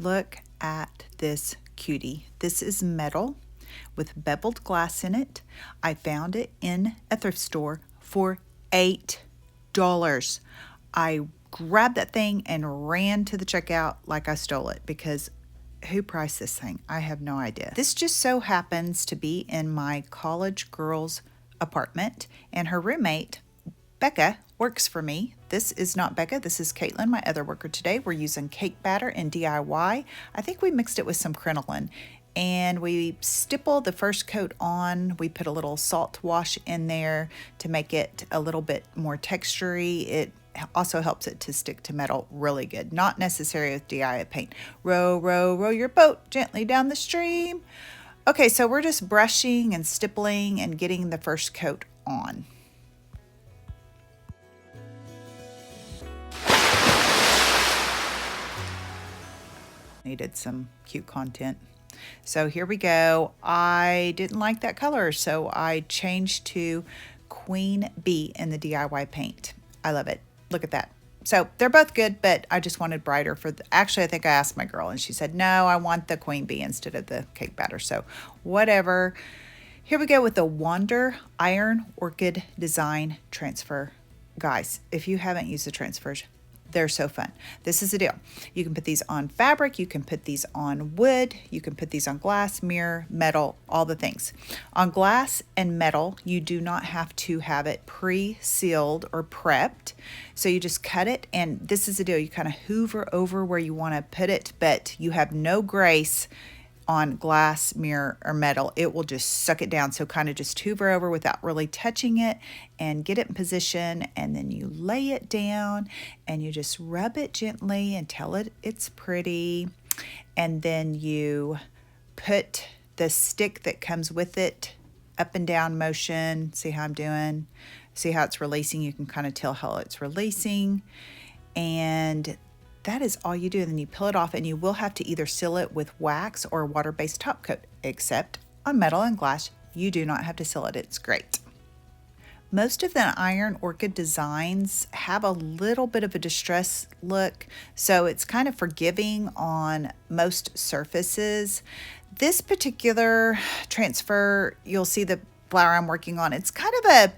Look at this cutie. This is metal with beveled glass in it. I found it in a thrift store for $8. I grabbed that thing and ran to the checkout like I stole it, because who priced this thing? I have no idea. This just so happens to be in my college girl's apartment, and her roommate, Becca, works for me. This is not Becca, this is Caitlin, my other worker today. We're using cake batter in DIY. I think we mixed it with some crinoline, and we stipple the first coat on. We put a little salt wash in there to make it a little bit more textury. It also helps it to stick to metal really good. Not necessary with DIY paint. Row, row, row your boat gently down the stream. Okay, so we're just brushing and stippling and getting the first coat on. Needed some cute content. So here we go. I didn't like that color, so I changed to Queen Bee in the DIY paint. I love it. Look at that. So they're both good, but I just wanted brighter for actually, I think I asked my girl and she said, no, I want the Queen Bee instead of the cake batter. So whatever. Here we go with the Wander Iron Orchid Design Transfer. Guys, if you haven't used the transfers, they're so fun. This is the deal. You can put these on fabric, you can put these on wood, you can put these on glass, mirror, metal, all the things. On glass and metal, you do not have to have it pre-sealed or prepped. So you just cut it, and this is the deal. You kind of hoover over where you want to put it, but you have no grace on glass, mirror, or metal. It will just suck it down. So kind of just hoover over without really touching it and get it in position, and then you lay it down and you just rub it gently until it's pretty, and then you put the stick that comes with it up and down motion. See how I'm doing? See how it's releasing? You can kind of tell how it's releasing, and that is all you do. And then you peel it off, and you will have to either seal it with wax or a water-based top coat, except on metal and glass, you do not have to seal it. It's great. Most of the Iron Orchid designs have a little bit of a distress look, so it's kind of forgiving on most surfaces. This particular transfer, you'll see the flower I'm working on, it's kind of a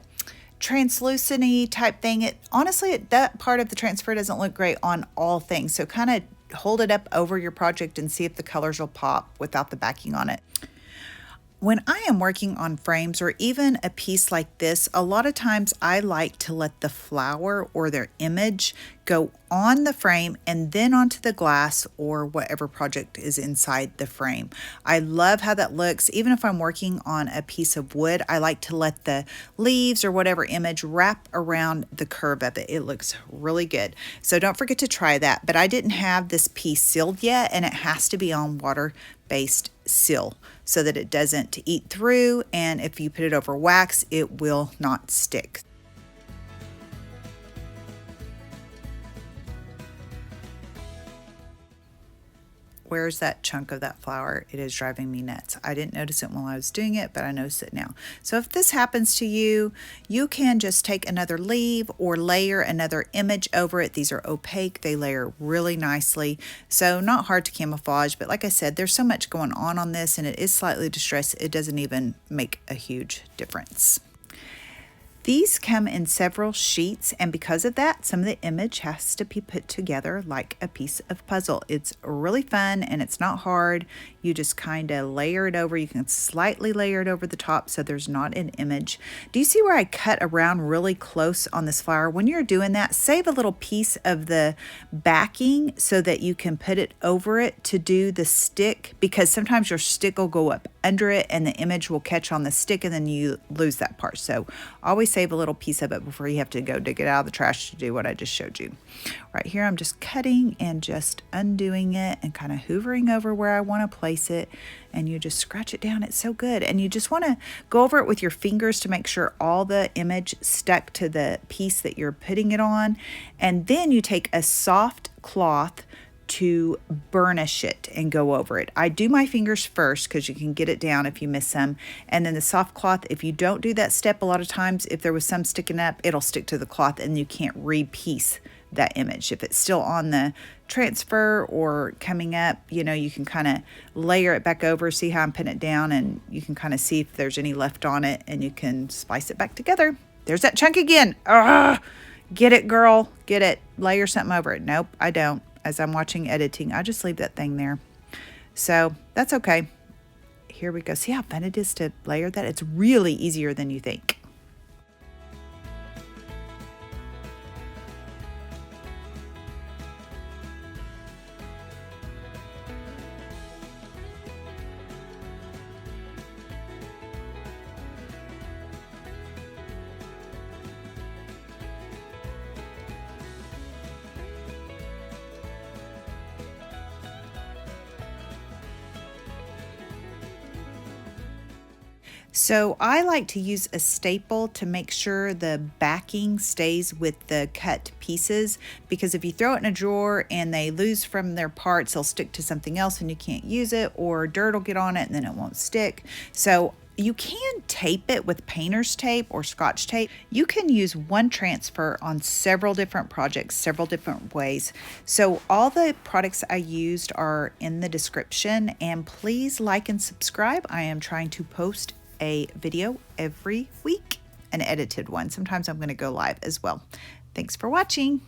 translucent-y type thing. Honestly, that part of the transfer doesn't look great on all things, so kind of hold it up over your project and see if the colors will pop without the backing on it. When I am working on frames or even a piece like this, a lot of times I like to let the flower or their image go on the frame and then onto the glass or whatever project is inside the frame. I love how that looks. Even if I'm working on a piece of wood, I like to let the leaves or whatever image wrap around the curve of it. It looks really good. So don't forget to try that. But I didn't have this piece sealed yet, and it has to be on water-based seal so that it doesn't eat through, and if you put it over wax, it will not stick. Where's that chunk of that flower? It is driving me nuts. I didn't notice it while I was doing it, but I notice it now. So if this happens to you, you can just take another leaf or layer another image over it. These are opaque. They layer really nicely. So not hard to camouflage, but like I said, there's so much going on this, and it is slightly distressed. It doesn't even make a huge difference. These come in several sheets, and because of that, some of the image has to be put together like a piece of puzzle. It's really fun, and it's not hard. You just kind of layer it over. You can slightly layer it over the top so there's not an image. Do you see where I cut around really close on this flower? When you're doing that, save a little piece of the backing so that you can put it over it to do the stick, because sometimes your stick will go up under it and the image will catch on the stick, and then you lose that part. So always save a little piece of it before you have to go dig it out of the trash to do what I just showed you. Right here, I'm just cutting and just undoing it and kind of hoovering over where I want to place it, and you just scratch it down. It's so good. And you just want to go over it with your fingers to make sure all the image stuck to the piece that you're putting it on. And then you take a soft cloth to burnish it and go over it. I do my fingers first because you can get it down if you miss some, and then the soft cloth. If you don't do that step, a lot of times if there was some sticking up, it'll stick to the cloth and you can't re-piece that image. If it's still on the transfer or coming up, you know, you can kind of layer it back over, see how I'm putting it down, and you can kind of see if there's any left on it, and you can splice it back together. There's that chunk again. Ugh. Get it, girl. Get it. Layer something over it. Nope, I don't. As I'm watching editing, I just leave that thing there. So that's okay. Here we go. See how fun it is to layer that? It's really easier than you think. So I like to use a staple to make sure the backing stays with the cut pieces, because if you throw it in a drawer and they lose from their parts, they'll stick to something else and you can't use it, or dirt will get on it and then it won't stick. So you can tape it with painter's tape or scotch tape. You can use one transfer on several different projects, several different ways. So all the products I used are in the description, and please like and subscribe. I am trying to post a video every week, an edited one. Sometimes I'm going to go live as well. Thanks for watching.